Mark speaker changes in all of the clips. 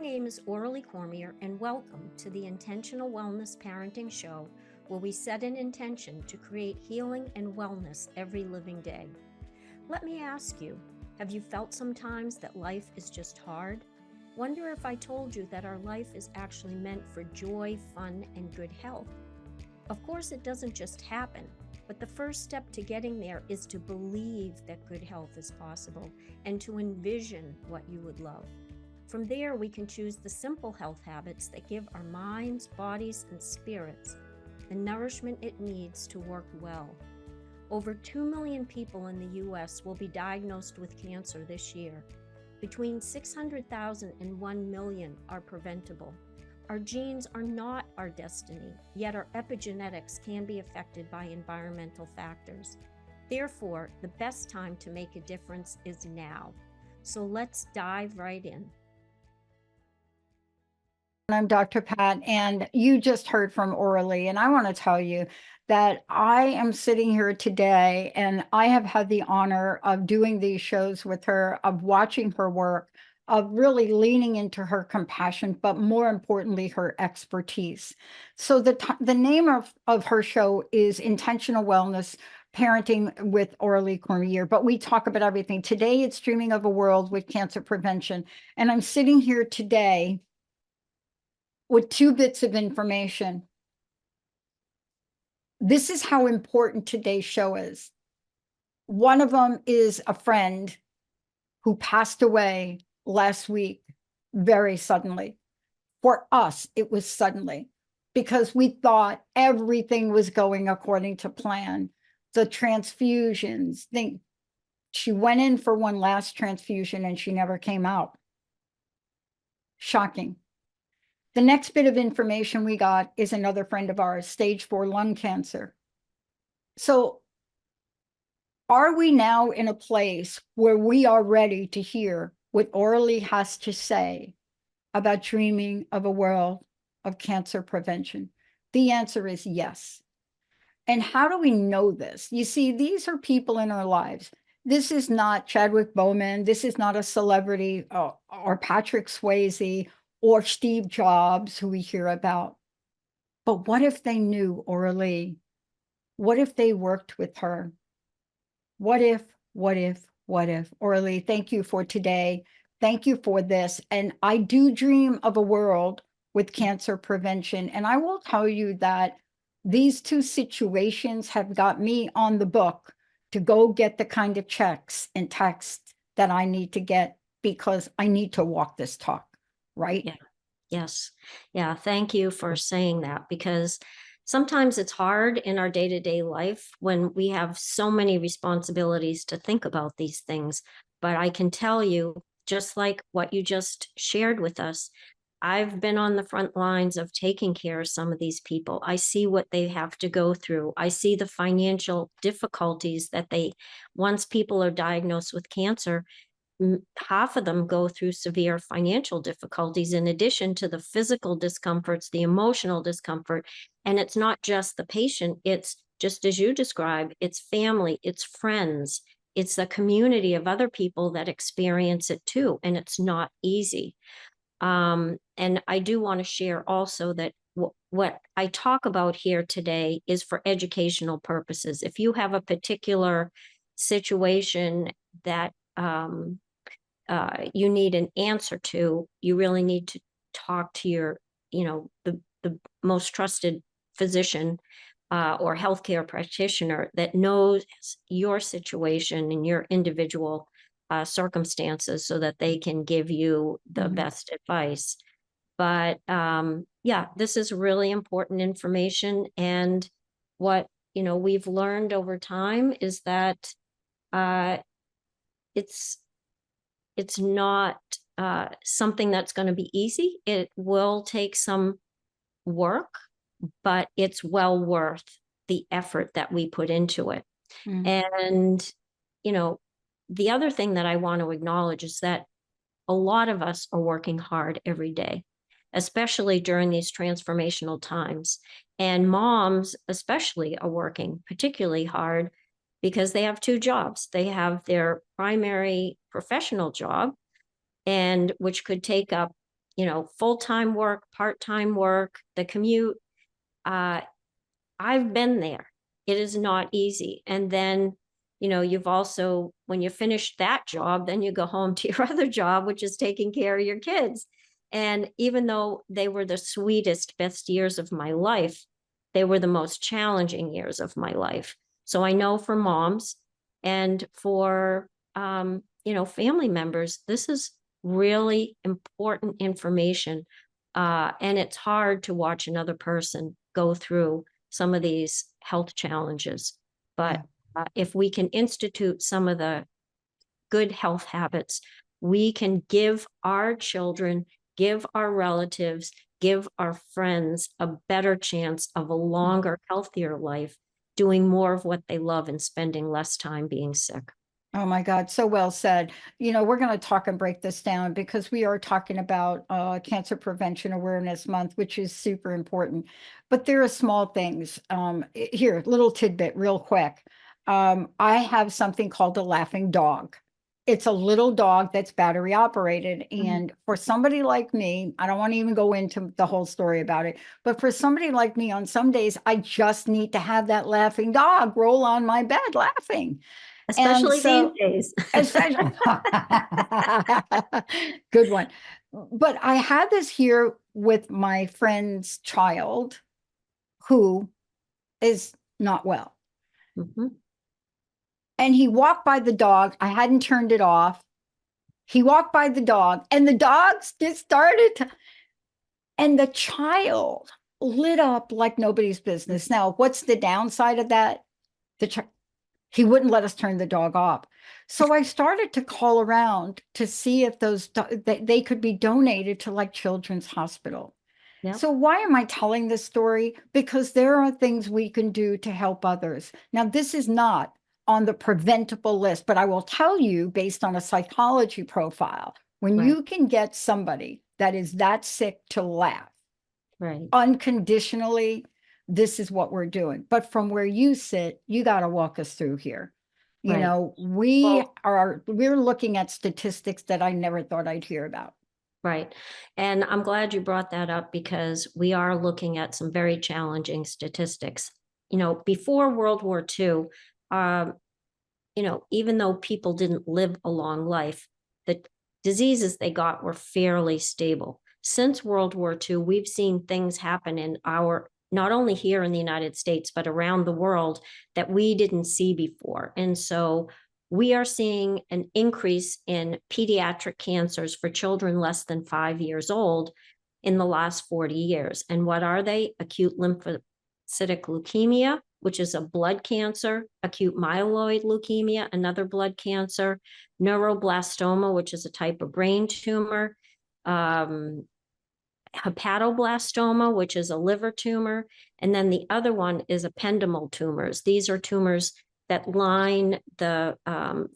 Speaker 1: name is Aurelie Cormier, and welcome to the Intentional Wellness Parenting Show, where we set an intention to create healing and wellness every living day. Let me ask you, have you felt sometimes that life is just hard? Wonder if I told you that our life is actually meant for joy, fun, and good health. Of course, it doesn't just happen, but the first step to getting there is to believe that good health is possible and to envision what you would love. From there, we can choose the simple health habits that give our minds, bodies, and spirits the nourishment it needs to work well. Over 2 million people in the U.S. will be diagnosed with cancer this year. Between 600,000 and 1 million are preventable. Our genes are not our destiny, yet our epigenetics can be affected by environmental factors. Therefore, the best time to make a difference is now. So let's dive right in.
Speaker 2: I'm Dr. Pat, and you just heard from Aurelie, and I want to tell you that I am sitting here today, and I have had the honor of doing these shows with her, of watching her work, of really leaning into her compassion, but more importantly, her expertise. So the name of her show is Intentional Wellness Parenting with Aurelie Cormier, but we talk about everything. Today, it's Dreaming of a World with Cancer Prevention, and I'm sitting here today with 2 bits of information. This is how important today's show is. One of them is a friend who passed away last week very suddenly. For us, it was suddenly because we thought everything was going according to plan. The transfusions, she went in for one last transfusion and she never came out. Shocking. The next bit of information we got is another friend of ours, stage 4 lung cancer. So are we now in a place where we are ready to hear what Aurelie has to say about dreaming of a world of cancer prevention? The answer is yes. And how do we know this? You see, these are people in our lives. This is not Chadwick Boseman. This is not a celebrity or Patrick Swayze or Steve Jobs, who we hear about. But what if they knew Aurelie? What if they worked with her? What if? Aurelie, thank you for today. Thank you for this. And I do dream of a world with cancer prevention. And I will tell you that these 2 situations have got me on the book to go get the kind of checks and texts that I need to get because I need to walk this talk. Right?
Speaker 1: Yeah. Yes. Yeah. Thank you for saying that, because sometimes it's hard in our day-to-day life when we have so many responsibilities to think about these things. But I can tell you, just like what you just shared with us, I've been on the front lines of taking care of some of these people. I see what they have to go through. I see the financial difficulties that once people are diagnosed with cancer, half of them go through severe financial difficulties in addition to the physical discomforts, the emotional discomfort. And it's not just the patient, it's just as you described, it's family, it's friends, it's a community of other people that experience it too. And it's not easy. And I do want to share also that what I talk about here today is for educational purposes. If you have a particular situation that you need an answer to, you really need to talk to your, the most trusted physician or healthcare practitioner that knows your situation and your individual circumstances so that they can give you the best advice. But yeah, this is really important information. And what, we've learned over time is that it's not something that's going to be easy. It will take some work, but it's well worth the effort that we put into it. And, the other thing that I want to acknowledge is that a lot of us are working hard every day, especially during these transformational times. And moms especially are working particularly hard because they have 2 jobs. They have their primary professional job, and which could take up, full-time work, part-time work, the commute. I've been there. It is not easy. And then, you've also, when you finish that job, then you go home to your other job, which is taking care of your kids. And even though they were the sweetest, best years of my life, they were the most challenging years of my life. So I know for moms and for, family members, this is really important information. And it's hard to watch another person go through some of these health challenges. But if we can institute some of the good health habits, we can give our children, give our relatives, give our friends a better chance of a longer, healthier life, doing more of what they love and spending less time being sick.
Speaker 2: Oh my God, so well said. We're going to talk and break this down because we are talking about Cancer Prevention Awareness Month, which is super important. But there are small things. Here, little tidbit, real quick. I have something called a laughing dog. It's a little dog that's battery operated. And for somebody like me, I don't want to even go into the whole story about it, but for somebody like me, on some days, I just need to have that laughing dog roll on my bed laughing. And
Speaker 1: Especially these
Speaker 2: so,
Speaker 1: days.
Speaker 2: especially, good one. But I had this here with my friend's child who is not well.
Speaker 1: Mhm.
Speaker 2: And he walked by the dog. I hadn't turned it off. He walked by the dog, and the dogs just started to, and the child lit up like nobody's business. Now, what's the downside of that? He wouldn't let us turn the dog off. So I started to call around to see if they could be donated to like Children's Hospital.
Speaker 1: Yep.
Speaker 2: So why am I telling this story? Because there are things we can do to help others. Now, this is not on the preventable list, but I will tell you based on a psychology profile, when
Speaker 1: Right.
Speaker 2: you can get somebody that is that sick to laugh
Speaker 1: Right.
Speaker 2: unconditionally, this is what we're doing. But from where you sit, you got to walk us through here.
Speaker 1: Right.
Speaker 2: We're looking at statistics that I never thought I'd hear about.
Speaker 1: Right. And I'm glad you brought that up because we are looking at some very challenging statistics. Before World War II, even though people didn't live a long life, the diseases they got were fairly stable. Since World War II, we've seen things happen not only here in the United States, but around the world that we didn't see before. And so we are seeing an increase in pediatric cancers for children less than 5 years old in the last 40 years. And what are they? Acute lymphocytic leukemia, which is a blood cancer, acute myeloid leukemia, another blood cancer, neuroblastoma, which is a type of brain tumor, hepatoblastoma, which is a liver tumor, and then the other one is ependymal tumors. These are tumors that line the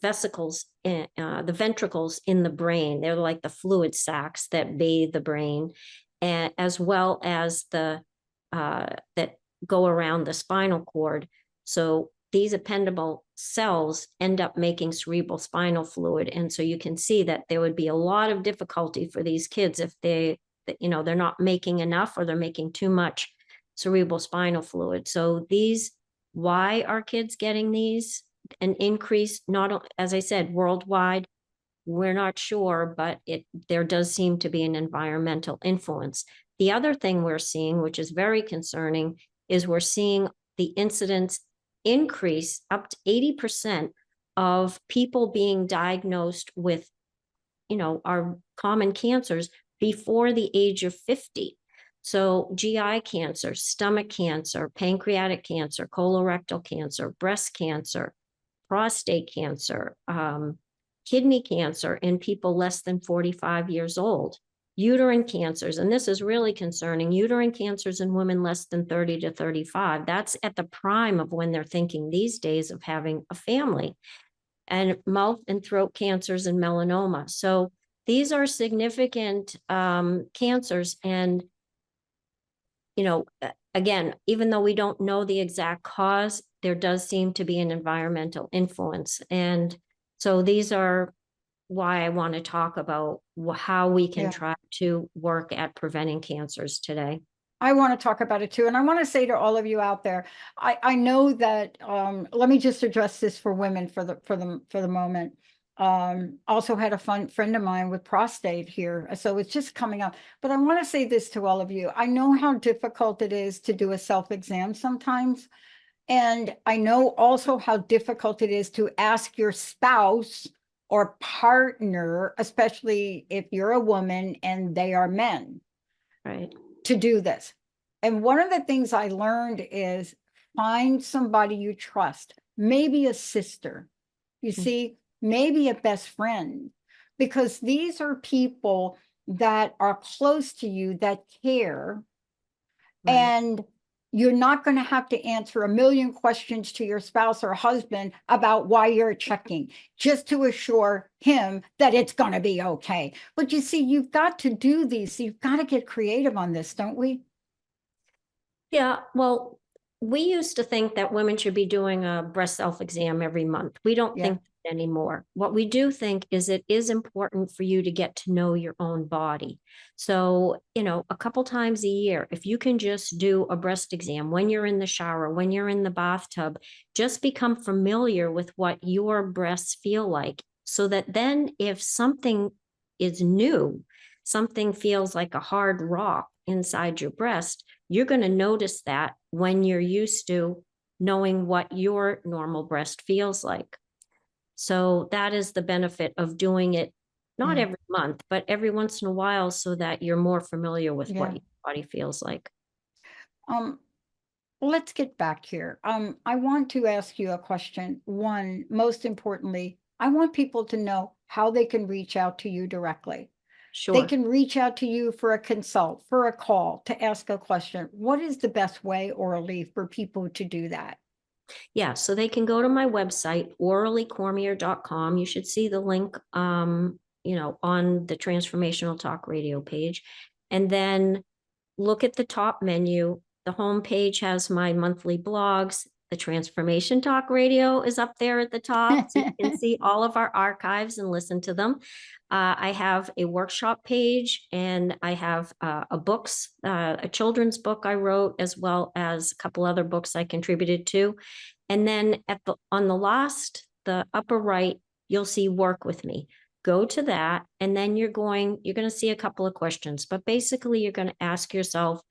Speaker 1: vesicles, the ventricles in the brain. They're like the fluid sacs that bathe the brain, and as well as that go around the spinal cord. So these ependymal cells end up making cerebral spinal fluid, and so you can see that there would be a lot of difficulty for these kids if they're not making enough or they're making too much cerebral spinal fluid. So why are kids getting these? An increase, not, as I said, worldwide, we're not sure, but there does seem to be an environmental influence. The other thing we're seeing, which is very concerning, is we're seeing the incidence increase up to 80% of people being diagnosed with, our common cancers before the age of 50. So GI cancer, stomach cancer, pancreatic cancer, colorectal cancer, breast cancer, prostate cancer, kidney cancer in people less than 45 years old, uterine cancers, and this is really concerning, uterine cancers in women less than 30 to 35. That's at the prime of when they're thinking these days of having a family, and mouth and throat cancers and melanoma. So these are significant cancers. And, again, even though we don't know the exact cause, there does seem to be an environmental influence. And so these are why I want to talk about how we can
Speaker 2: Yeah.
Speaker 1: try to work at preventing cancers today.
Speaker 2: I want to talk about it too. And I want to say to all of you out there, I know that let me just address this for women for the moment. Also had a fun friend of mine with prostate here. So it's just coming up. But I want to say this to all of you. I know how difficult it is to do a self-exam sometimes. And I know also how difficult it is to ask your spouse or partner, especially if you're a woman and they are men,
Speaker 1: Right.
Speaker 2: to do this. And one of the things I learned is find somebody you trust, maybe a sister, you see, maybe a best friend, because these are people that are close to you that care.
Speaker 1: Right.
Speaker 2: And you're not going to have to answer a million questions to your spouse or husband about why you're checking, just to assure him that it's going to be okay. But you see, you've got to do these. You've got to get creative on this, don't we?
Speaker 1: Yeah, well, we used to think that women should be doing a breast self-exam every month. We don't
Speaker 2: Yeah.
Speaker 1: think that anymore. What we do think is it is important for you to get to know your own body. So, a couple times a year, if you can just do a breast exam when you're in the shower, when you're in the bathtub, just become familiar with what your breasts feel like, so that then if something is new, something feels like a hard rock inside your breast, you're going to notice that when you're used to knowing what your normal breast feels like. So that is the benefit of doing it not
Speaker 2: Yeah.
Speaker 1: every month, but every once in a while, so that you're more familiar with what
Speaker 2: Yeah.
Speaker 1: your body feels like.
Speaker 2: Um, let's get back here. I want to ask you a question. One, most importantly, I want people to know how they can reach out to you directly. They
Speaker 1: Sure.
Speaker 2: can reach out to you for a consult, for a call, to ask a question. What is the best way, Aurelie, for people to do that?
Speaker 1: Yeah, so they can go to my website, aureliecormier.com. You should see the link, on the Transformational Talk Radio page. And then look at the top menu. The home page has my monthly blogs. The Transformation Talk Radio is up there at the top, so you can see all of our archives and listen to them. I have a workshop page, and I have a children's book I wrote, as well as a couple other books I contributed to. And then on the upper right, you'll see Work with Me. Go to that, and then you're going to see a couple of questions, but basically you're going to ask yourself,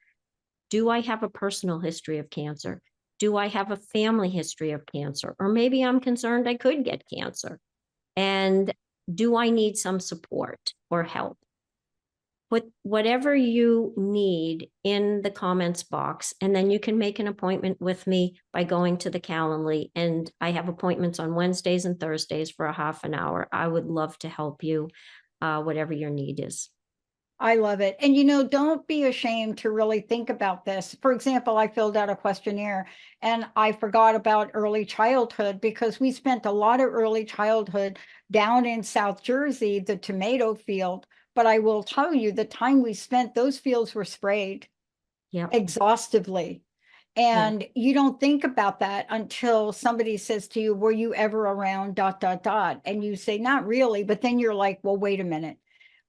Speaker 1: do I have a personal history of cancer? Do I have a family history of cancer? Or maybe I'm concerned I could get cancer. And do I need some support or help? Put whatever you need in the comments box, and then you can make an appointment with me by going to the Calendly. And I have appointments on Wednesdays and Thursdays for a half an hour. I would love to help you, whatever your need is.
Speaker 2: I love it. And don't be ashamed to really think about this. For example, I filled out a questionnaire and I forgot about early childhood because we spent a lot of early childhood down in South Jersey, the tomato field. But I will tell you, the time we spent, those fields were sprayed
Speaker 1: Yep.
Speaker 2: exhaustively.
Speaker 1: Yeah.
Speaker 2: And you don't think about that until somebody says to you, were you ever around ... And you say, not really. But then you're like, well, wait a minute.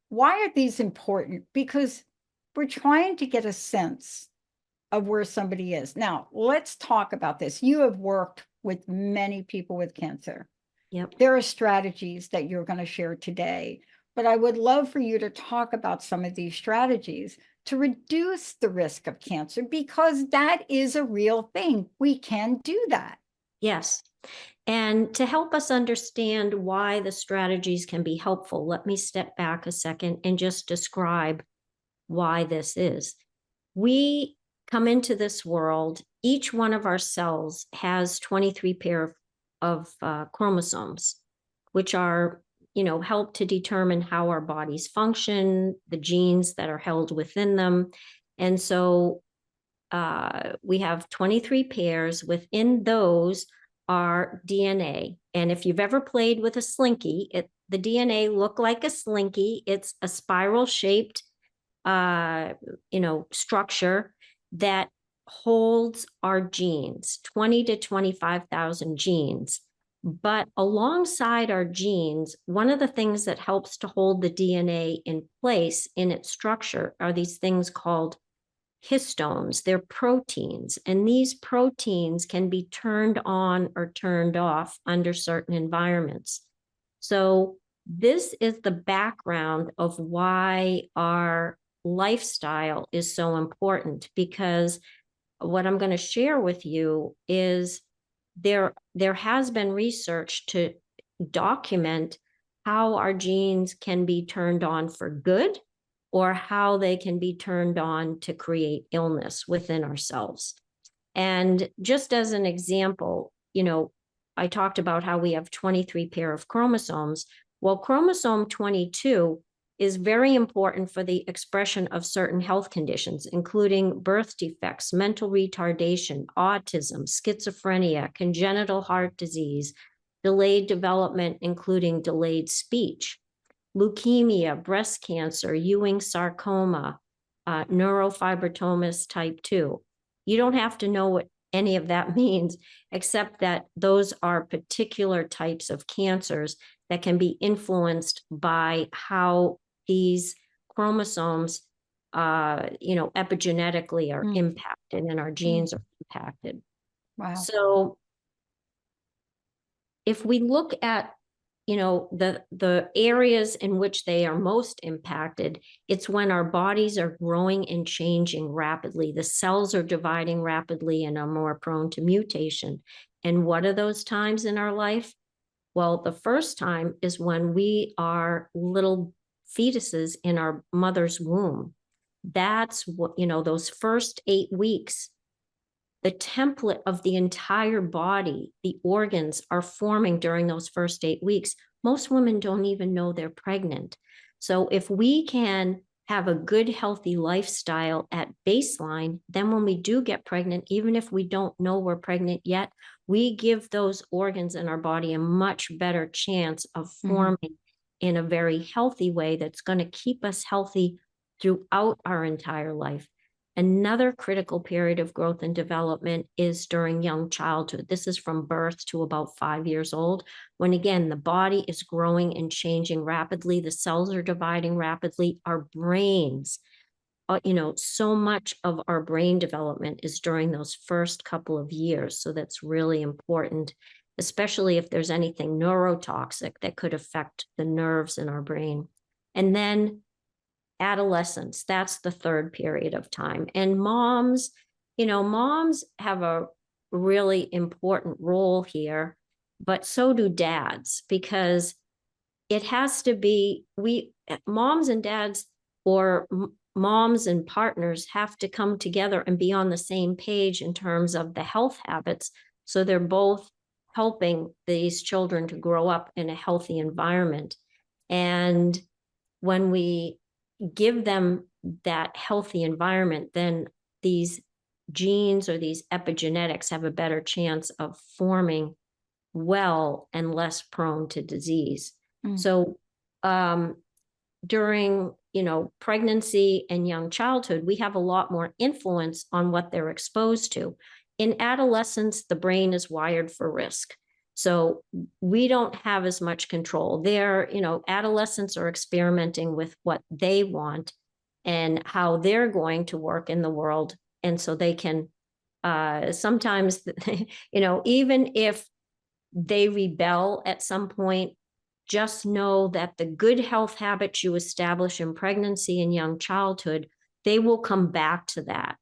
Speaker 2: Why are these important? Because we're trying to get a sense of where somebody is. Now, let's talk about this. You have worked with many people with cancer.
Speaker 1: Yep.
Speaker 2: There are strategies that you're going to share today, but I would love for you to talk about some of these strategies to reduce the risk of cancer, because that is a real thing. We can do that.
Speaker 1: Yes. And to help us understand why the strategies can be helpful, let me step back a second and just describe why this is. We come into this world, each one of our cells has 23 pair of chromosomes, which are, help to determine how our bodies function, the genes that are held within them. And so we have 23 pairs. Within those are DNA. And if you've ever played with a slinky, the DNA look like a slinky. It's a spiral shaped, structure that holds our genes, 20 to 25,000 genes. But alongside our genes, one of the things that helps to hold the DNA in place in its structure are these things called histones. They're proteins, and these proteins can be turned on or turned off under certain environments. So this is the background of why our lifestyle is so important, because what I'm going to share with you is there has been research to document how our genes can be turned on for good or how they can be turned on to create illness within ourselves. And just as an example, I talked about how we have 23 pair of chromosomes. Well, chromosome 22 is very important for the expression of certain health conditions, including birth defects, mental retardation, autism, schizophrenia, congenital heart disease, delayed development, including delayed speech, leukemia, breast cancer, Ewing sarcoma, neurofibromatosis type 2. You don't have to know what any of that means, except that those are particular types of cancers that can be influenced by how these chromosomes, epigenetically are impacted and our genes are impacted.
Speaker 2: Wow.
Speaker 1: So if we look at the areas in which they are most impacted, it's when our bodies are growing and changing rapidly. The cells are dividing rapidly and are more prone to mutation. And what are those times in our life? Well, the first time is when we are little fetuses in our mother's womb. That's what, those first 8 weeks, the template of the entire body, the organs are forming during those first 8 weeks. Most women don't even know they're pregnant. So if we can have a good, healthy lifestyle at baseline, then when we do get pregnant, even if we don't know we're pregnant yet, we give those organs in our body a much better chance of forming in a very healthy way that's going to keep us healthy throughout our entire life. Another critical period of growth and development is during young childhood. This is from birth to about 5 years old, when again, the body is growing and changing rapidly. The cells are dividing rapidly. Our brains, so much of our brain development is during those first couple of years. So that's really important, especially if there's anything neurotoxic that could affect the nerves in our brain. And then adolescence, that's the third period of time. And moms have a really important role here, but so do dads, because it has to be, moms and dads, or moms and partners have to come together and be on the same page in terms of the health habits. So they're both helping these children to grow up in a healthy environment. And when we give them that healthy environment, then these genes or these epigenetics have a better chance of forming well and less prone to disease. So during pregnancy and young childhood, we have a lot more influence on what they're exposed to. In adolescence, the brain is wired for risk. So we don't have as much control. Adolescents are experimenting with what they want and how they're going to work in the world. And so they can sometimes, even if they rebel at some point, just know that the good health habits you establish in pregnancy and young childhood, they will come back to that.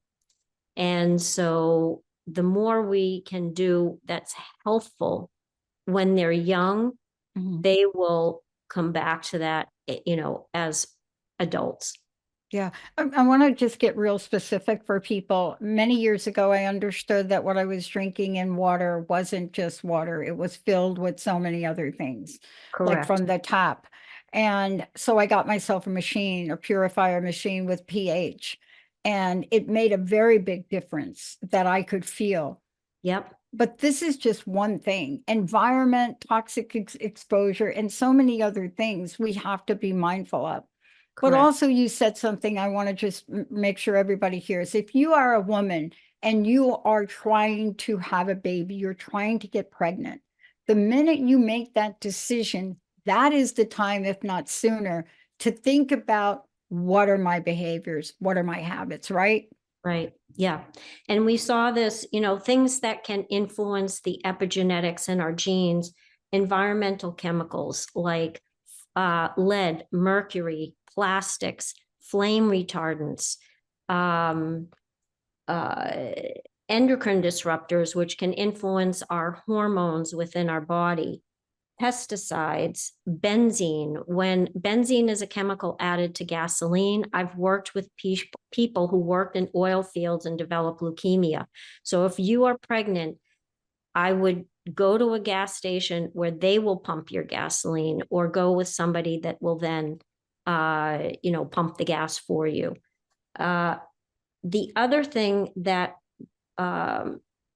Speaker 1: And so the more we can do that's healthful when they're young, they will come back to that, as adults.
Speaker 2: Yeah, I want to just get real specific for people. Many years ago, I understood that what I was drinking in water wasn't just water. It was filled with so many other things, like
Speaker 1: Correct.
Speaker 2: from the tap. And so I got myself a purifier machine with pH. And it made a very big difference that I could feel.
Speaker 1: Yep.
Speaker 2: But this is just one thing. Environment, toxic exposure, and so many other things we have to be mindful of. But
Speaker 1: Correct.
Speaker 2: also you said something I want to just make sure everybody hears. If you are a woman and you are trying to have a baby, you're trying to get pregnant, the minute you make that decision, that is the time, if not sooner, to think about what are my behaviors? What are my habits, right?
Speaker 1: Right. Yeah. And we saw this, things that can influence the epigenetics in our genes, environmental chemicals like lead, mercury, plastics, flame retardants, um, uh, endocrine disruptors, which can influence our hormones within our body, pesticides, benzene. When benzene is a chemical added to gasoline, I've worked with people who worked in oil fields and developed leukemia. So if you are pregnant, I would go to a gas station where they will pump your gasoline, or go with somebody that will then, pump the gas for you. The other thing that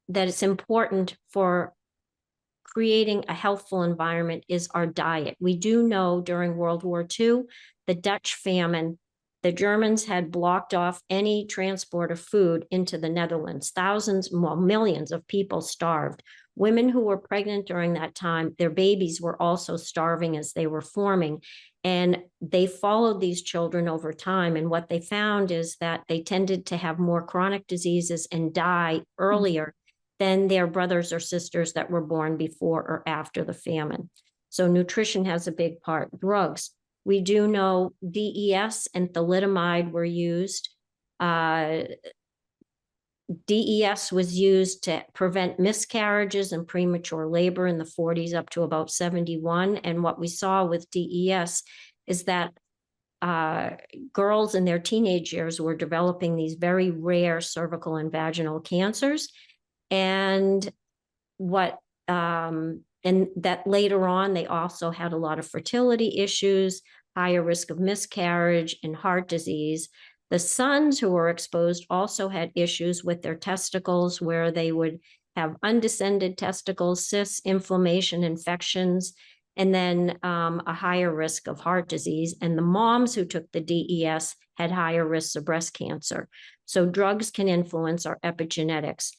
Speaker 1: it's important for creating a healthful environment is our diet. We do know during World War II, the Dutch famine, the Germans had blocked off any transport of food into the Netherlands. Thousands, well, millions of people starved. Women who were pregnant during that time, their babies were also starving as they were forming. And they followed these children over time. And what they found is that they tended to have more chronic diseases and die earlier than their brothers or sisters that were born before or after the famine. So nutrition has a big part. Drugs. We do know DES and thalidomide were used. DES was used to prevent miscarriages and premature labor in the 40s up to about 71. And what we saw with DES is that girls in their teenage years were developing these very rare cervical and vaginal cancers. And and that later on, they also had a lot of fertility issues, higher risk of miscarriage and heart disease. The sons who were exposed also had issues with their testicles, where they would have undescended testicles, cysts, inflammation, infections, and then a higher risk of heart disease. And the moms who took the DES had higher risks of breast cancer. So drugs can influence our epigenetics.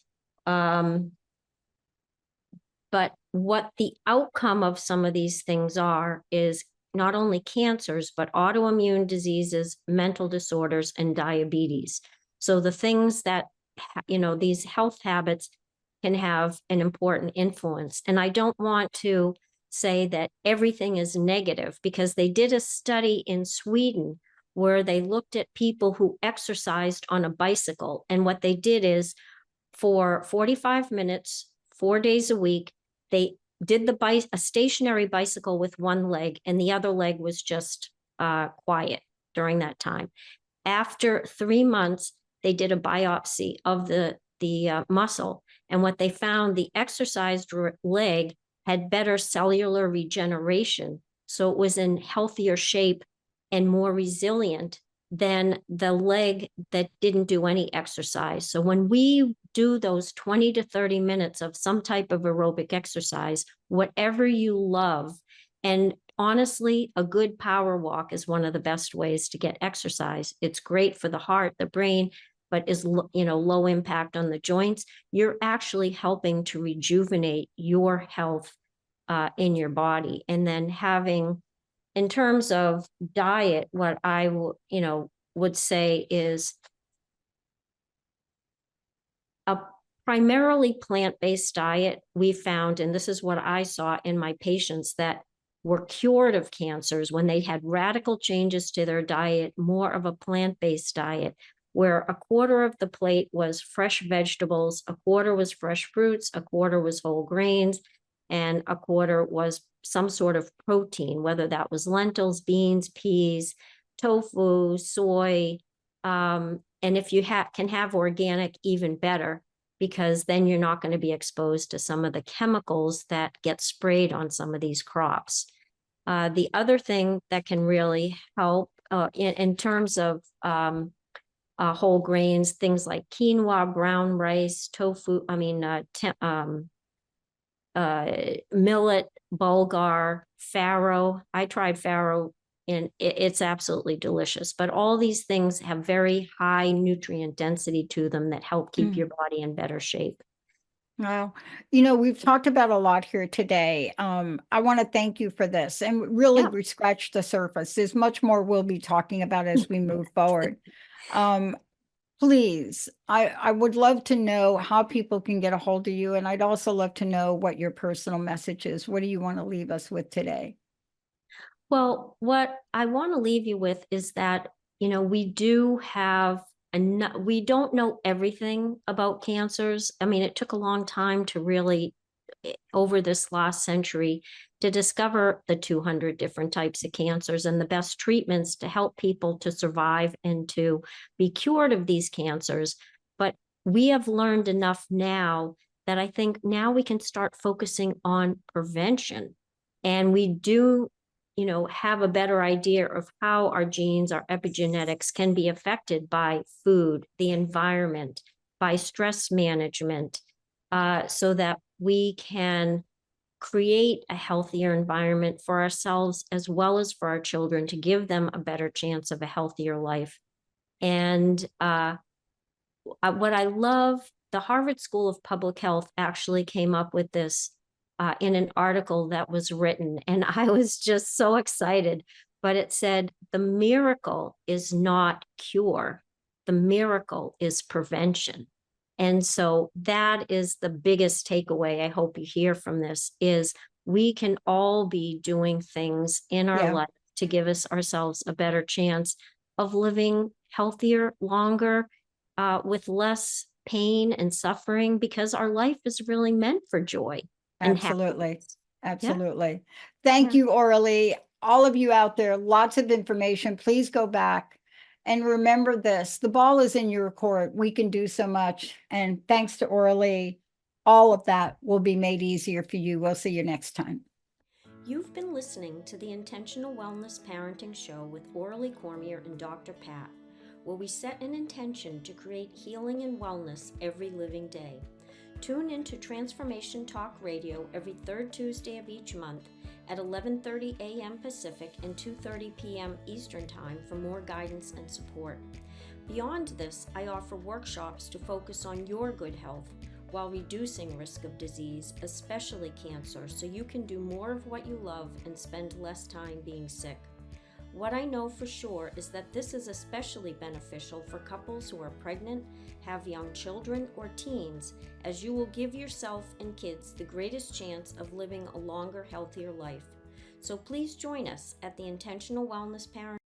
Speaker 1: But what the outcome of some of these things are is not only cancers, but autoimmune diseases, mental disorders, and diabetes. So the things that, these health habits can have an important influence. And I don't want to say that everything is negative, because they did a study in Sweden where they looked at people who exercised on a bicycle. And what they did is, for 45 minutes, 4 days a week, they did a stationary bicycle with one leg, and the other leg was just quiet during that time. After 3 months, they did a biopsy of the muscle, and what they found, the exercised leg had better cellular regeneration, so it was in healthier shape and more resilient than the leg that didn't do any exercise. So when we do those 20 to 30 minutes of some type of aerobic exercise, whatever you love, and honestly, a good power walk is one of the best ways to get exercise. It's great for the heart, the brain, but is low impact on the joints. You're actually helping to rejuvenate your health in your body. And then having, in terms of diet, what I would say is a primarily plant-based diet. We found, and this is what I saw in my patients that were cured of cancers when they had radical changes to their diet, more of a plant-based diet, where a quarter of the plate was fresh vegetables, a quarter was fresh fruits, a quarter was whole grains, and a quarter was some sort of protein, whether that was lentils, beans, peas, tofu, soy. And if you can have organic, even better, because then you're not going to be exposed to some of the chemicals that get sprayed on some of these crops. The other thing that can really help in terms of whole grains, things like quinoa, brown rice, tofu, millet, bulgur, farro. I tried farro, and it's absolutely delicious. But all these things have very high nutrient density to them that help keep your body in better shape.
Speaker 2: Wow. We've talked about a lot here today. I want to thank you for this. And really,
Speaker 1: Yeah.
Speaker 2: we scratched the surface. There's much more we'll be talking about as we move forward. Um, Please, I would love to know how people can get a hold of you. And I'd also love to know what your personal message is. What do you want to leave us with today?
Speaker 1: Well, what I want to leave you with is that, we do have enough, we don't know everything about cancers. I mean, it took a long time to really, over this last century, to discover the 200 different types of cancers and the best treatments to help people to survive and to be cured of these cancers. But we have learned enough now that I think now we can start focusing on prevention. And we do have a better idea of how our genes, our epigenetics can be affected by food, the environment, by stress management, so that we can create a healthier environment for ourselves as well as for our children to give them a better chance of a healthier life. And what I love, the Harvard School of Public Health actually came up with this in an article that was written, and I was just so excited. But it said, the miracle is not cure, the miracle is prevention. And so that is the biggest takeaway I hope you hear from this is we can all be doing things in our
Speaker 2: Yeah,
Speaker 1: life to give us ourselves a better chance of living healthier, longer, with less pain and suffering because our life is really meant for joy and
Speaker 2: absolutely.
Speaker 1: happiness. Yeah,
Speaker 2: Absolutely. Thank
Speaker 1: yeah.
Speaker 2: you, Aurelie. All of you out there, lots of information. Please go back and remember this. The ball is in your court. We can do so much. And thanks to Aurelie, all of that will be made easier for you. We'll see you next time.
Speaker 1: You've been listening to the Intentional Wellness Parenting Show with Aurelie Cormier and Dr. Pat, where we set an intention to create healing and wellness every living day. Tune into Transformation Talk Radio every third Tuesday of each month at 11:30 a.m. Pacific and 2:30 p.m. Eastern Time for more guidance and support. Beyond this, I offer workshops to focus on your good health while reducing risk of disease, especially cancer, so you can do more of what you love and spend less time being sick. What I know for sure is that this is especially beneficial for couples who are pregnant, have young children, or teens, as you will give yourself and kids the greatest chance of living a longer, healthier life. So please join us at the Intentional Wellness Parent